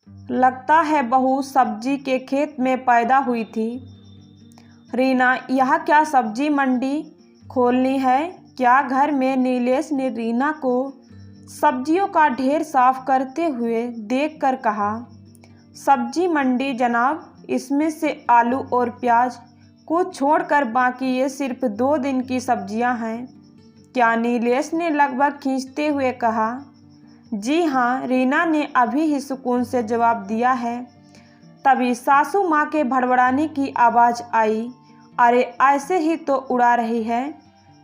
लगता है बहू सब्जी के खेत में पैदा हुई थी। रीना, यह क्या सब्जी मंडी खोलनी है क्या? घर में नीलेश ने रीना को सब्जियों का ढेर साफ करते हुए देखकर कहा। सब्जी मंडी जनाब, इसमें से आलू और प्याज को छोड़कर बाकी ये सिर्फ 2 दिन की सब्जियां हैं क्या? नीलेश ने लगभग खींचते हुए कहा। जी हाँ, रीना ने अभी ही सुकून से जवाब दिया है। तभी सासू माँ के भड़बड़ाने की आवाज़ आई। अरे ऐसे ही तो उड़ा रही है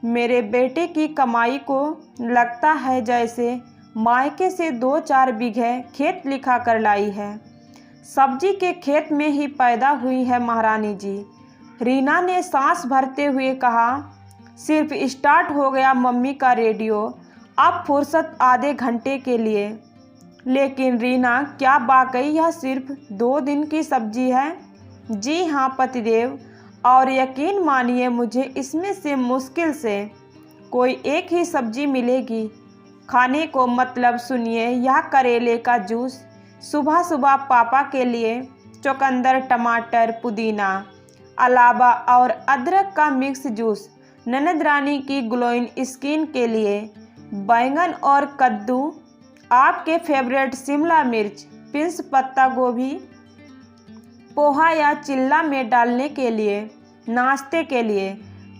मेरे बेटे की कमाई को। लगता है जैसे मायके से 2-4 बीघे खेत लिखा कर लाई है। सब्जी के खेत में ही पैदा हुई है महारानी जी। रीना ने सांस भरते हुए कहा। सिर्फ स्टार्ट हो गया मम्मी का रेडियो, अब फुर्सत आधे घंटे के लिए। लेकिन रीना, क्या वाकई यह सिर्फ 2 दिन की सब्जी है? जी हाँ पतिदेव, और यकीन मानिए मुझे इसमें से मुश्किल से कोई एक ही सब्जी मिलेगी खाने को। मतलब सुनिए, यह करेले का जूस सुबह सुबह पापा के लिए, चुकंदर, टमाटर, पुदीना अलावा और अदरक का मिक्स जूस ननद रानी की ग्लोइंग स्किन के लिए, बैंगन और कद्दू, आपके फेवरेट शिमला मिर्च, पिंस पत्ता गोभी पोहा या चिल्ला में डालने के लिए, नाश्ते के लिए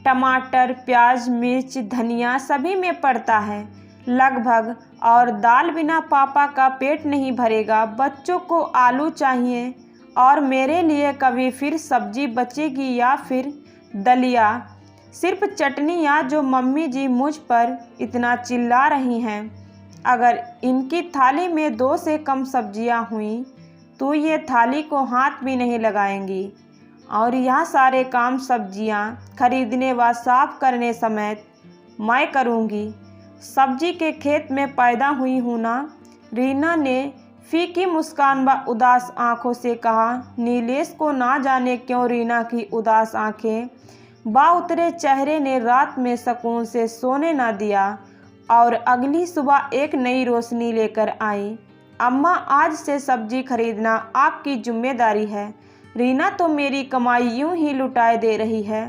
टमाटर, प्याज, मिर्च, धनिया सभी में पड़ता है लगभग। और दाल बिना पापा का पेट नहीं भरेगा। बच्चों को आलू चाहिए और मेरे लिए कभी फिर सब्जी बचेगी या फिर दलिया, सिर्फ चटनी, या जो मम्मी जी मुझ पर इतना चिल्ला रही हैं। अगर इनकी थाली में 2 से कम सब्जियां हुई तो ये थाली को हाथ भी नहीं लगाएंगी। और यह सारे काम सब्जियां खरीदने व साफ करने समेत मैं करूंगी। सब्जी के खेत में पैदा हुई हूँ ना? रीना ने फीकी मुस्कान व उदास आंखों से कहा। नीलेश को ना जाने क्यों रीना की उदास आंखें बा उतरे चेहरे ने रात में सुकून से सोने ना दिया और अगली सुबह एक नई रोशनी लेकर आई। अम्मा, आज से सब्जी खरीदना आपकी जिम्मेदारी है। रीना तो मेरी कमाई यूं ही लुटाए दे रही है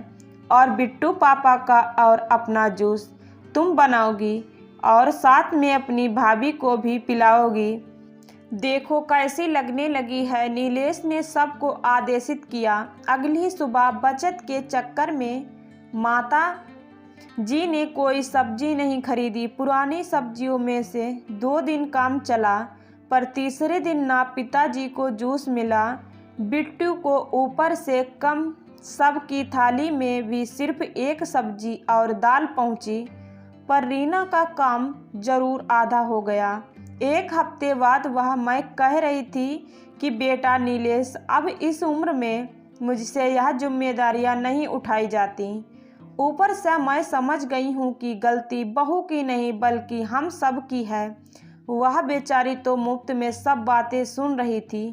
और बिट्टू पापा का और अपना जूस तुम बनाओगी और साथ में अपनी भाभी को भी पिलाओगी। देखो कैसी लगने लगी है। नीलेश ने सबको आदेशित किया। अगली सुबह बचत के चक्कर में माता जी ने कोई सब्जी नहीं खरीदी। पुरानी सब्जियों में से 2 दिन काम चला, पर तीसरे दिन ना पिताजी को जूस मिला, बिट्टू को ऊपर से कम, सबकी थाली में भी सिर्फ एक सब्जी और दाल पहुंची। पर रीना का काम जरूर आधा हो गया। 1 हफ्ते बाद वह मैं कह रही थी कि बेटा नीलेश, अब इस उम्र में मुझसे यह जिम्मेदारियां नहीं उठाई जाती। ऊपर से मैं समझ गई हूँ कि गलती बहू की नहीं बल्कि हम सब की है। वह बेचारी तो मुफ्त में सब बातें सुन रही थी।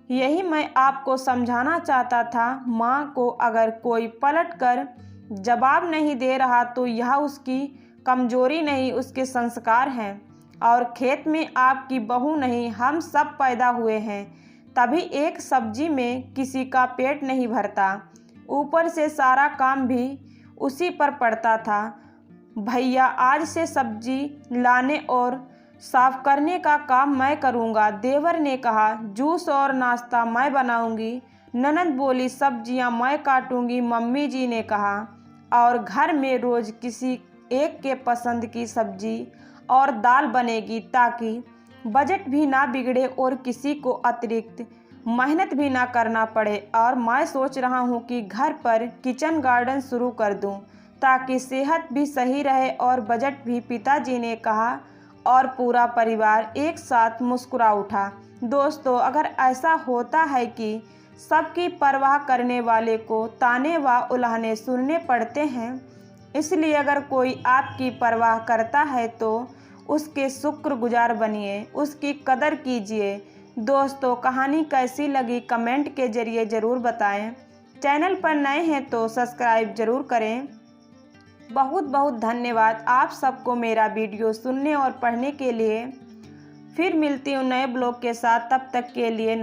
यही मैं आपको समझाना चाहता था। माँ को अगर कोई पलट कर जवाब नहीं दे रहा तो यह उसकी कमजोरी नहीं, उसके संस्कार हैं। और खेत में आपकी बहू नहीं, हम सब पैदा हुए हैं, तभी एक सब्जी में किसी का पेट नहीं भरता। ऊपर से सारा काम भी उसी पर पड़ता था। भैया, आज से सब्जी लाने और साफ करने का काम मैं करूँगा, देवर ने कहा। जूस और नाश्ता मैं बनाऊँगी, ननद बोली। सब्जियाँ मैं काटूँगी, मम्मी जी ने कहा। और घर में रोज़ किसी एक के पसंद की सब्जी और दाल बनेगी ताकि बजट भी ना बिगड़े और किसी को अतिरिक्त मेहनत भी ना करना पड़े। और मैं सोच रहा हूँ कि घर पर किचन गार्डन शुरू कर दूँ ताकि सेहत भी सही रहे और बजट भी, पिताजी ने कहा। और पूरा परिवार एक साथ मुस्कुरा उठा। दोस्तों, अगर ऐसा होता है कि सबकी परवाह करने वाले को ताने व उल्हाने सुनने पड़ते हैं, इसलिए अगर कोई आपकी परवाह करता है तो उसके शुक्रगुजार बनिए, उसकी कदर कीजिए। दोस्तों, कहानी कैसी लगी कमेंट के ज़रिए ज़रूर बताएं। चैनल पर नए हैं तो सब्सक्राइब ज़रूर करें। बहुत बहुत धन्यवाद आप सबको मेरा वीडियो सुनने और पढ़ने के लिए। फिर मिलती हूँ नए ब्लॉग के साथ, तब तक के लिए